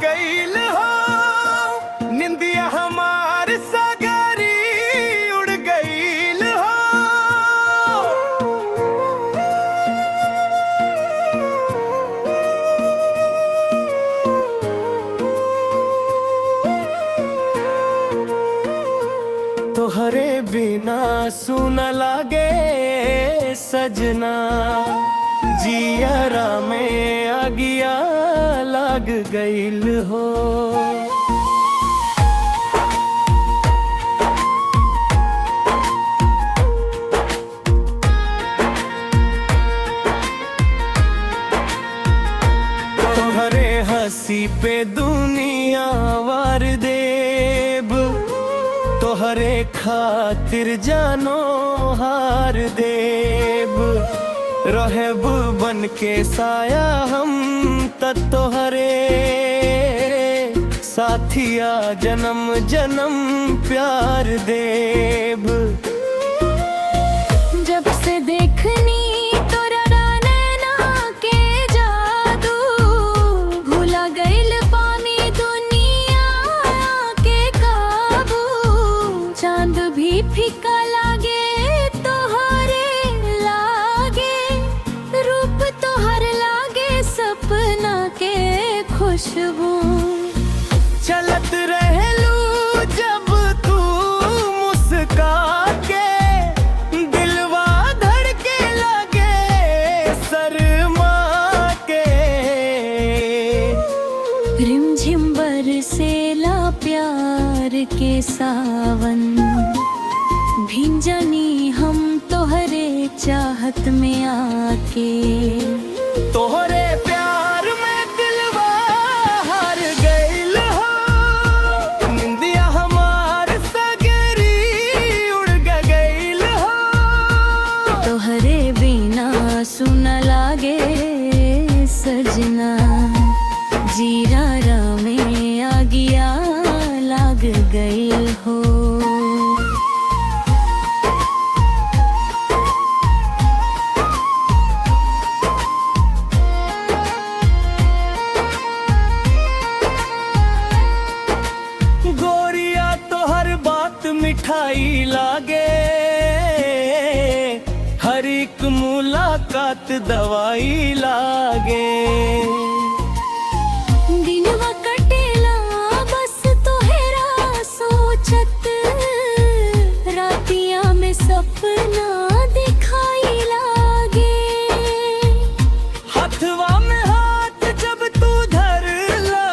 गईल हो, निंदिया हमार सगरी उड़ गईल हो। तोहरे बिना सुन लागे सजना, जियरा में आगिया लग गईल हो। तोहरे हंसी पे दुनिया वार देब, तोहरे खातिर जानो हार देब। रहब बन के साया हम त तोहरे साथिया, जन्म जन्म प्यार देब। जब से देखनी तोरा नैना के जादू, भूला गइल पानी दुनिया के काबू। चांद भी फीका लागे तोहरे लागे, रूप तोहर लागे सपना के खुशबू। चलत रहलू जब तू मुस्का के, दिलवा धड़के लगे शर्मा के। रिमझिम बरसेला प्यार के सावन, भिंजनी हम तोहरे चाहत में आके। तोहरे प्यार में दिलवा हार गईल हो, निंदिया हमार सगरी उड़ गईल हो। तोहरे बिना सुन लागे सजना, जीरा में आगिया लग गईल हो। गोरिया तो हर बात मिठाई लागे, हर एक मुलाकात दवाई लागे। दिनवा कटेला बस तोहरा सोचत, रातिया में सपना दिखाई लागे। हथवा में हाथ जब तू धरला,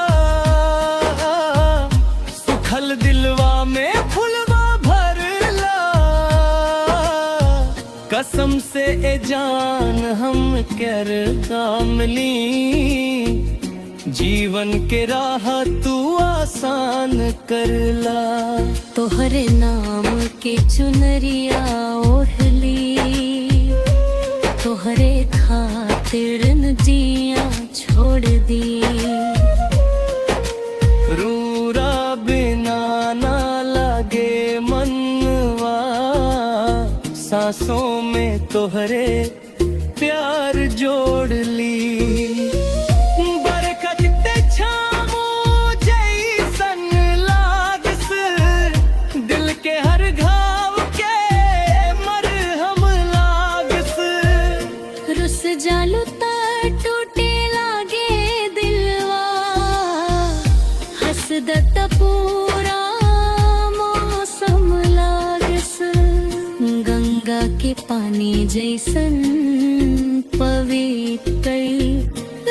सुखल दिलवा में फुलवा भरला। कसम से ए जान हम कर कामली, जीवन के राह तू आसान करला। तोहरे नाम के चुनरिया ओढ़ली, तोहरे खातिर नदियाँ छोड़ दी। रूरा बिना ना लगे मनवा, सांसों में तोहरे प्यार जोड़ ली। बरखत ते छामो जैसन लागस, दिल के हर घाव के मरहम लागस। रुस जालू ता टूटे लागे दिलवा, हसदत पूरा मौसम लागस। गंगा के पानी जैसन पवित्र,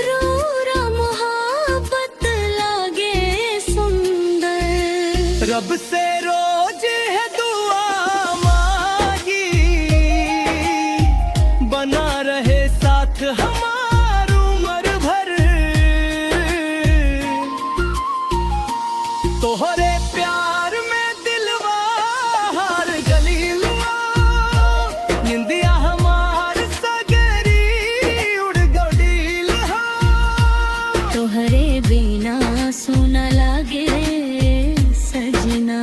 रोरा मोहब्बत लागे सुंदर। रब से रोज है दुआ मांगी, बना रहे साथ हमार उम्र भर। तोहरे प्यार में दिलवा हार गईल हो, निंदिया हमार सगरी उड़ गईल हो। तोहरे बिना सुना लागे सजना।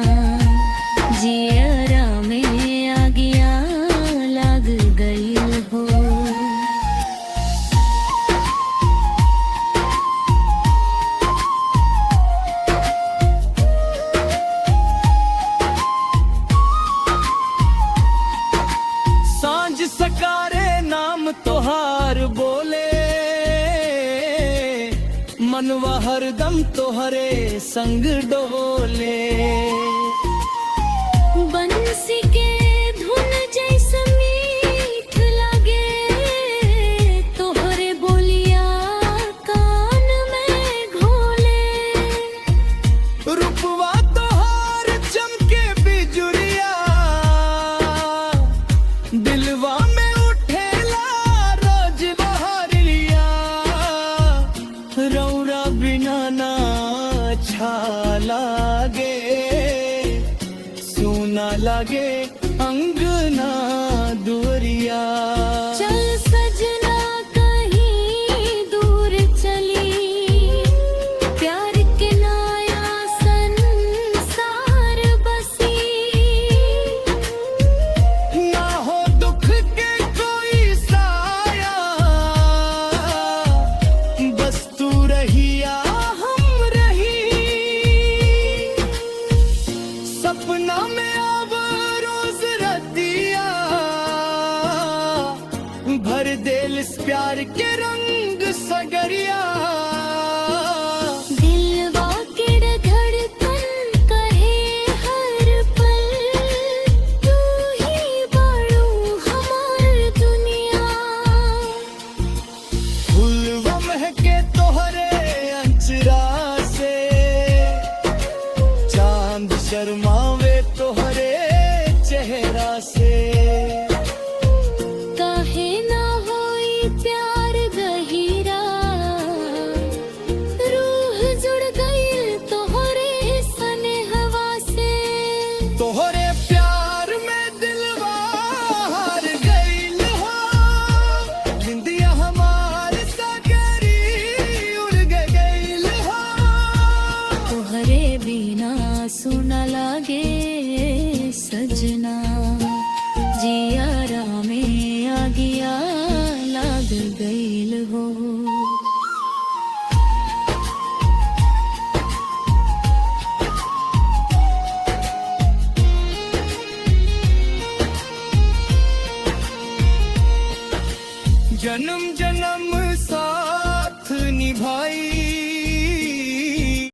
मनवा हरदम तोहरे संग डोले। बंसी के धुन जैसे मीठ लगे, तोहरे बोलिया कान में घोले। रूपवा तोहार चमके बिजुरिया, दिलवा में उठेला रोज बहार लिया। रौरा बिना ना अच्छा लागे, सूना लागे अंगना दुरिया। चल सजना कहीं दूर चली, प्यार के नया संसार बसी। ना हो दुख के कोई साया, बस तू रहिया हम रही। सपना में अब रोज रतिया, भर देल इस प्यार के रंग सगरिया। दिलवा के धड़कन कहे हर पल, तू ही बड़ू हमार दुनिया। फूलवा महके तोहरे अंचरा से, चांद शर्मावे तोहरे चेहरा से। काहे ना होई प्यार गहिरा, रूह जो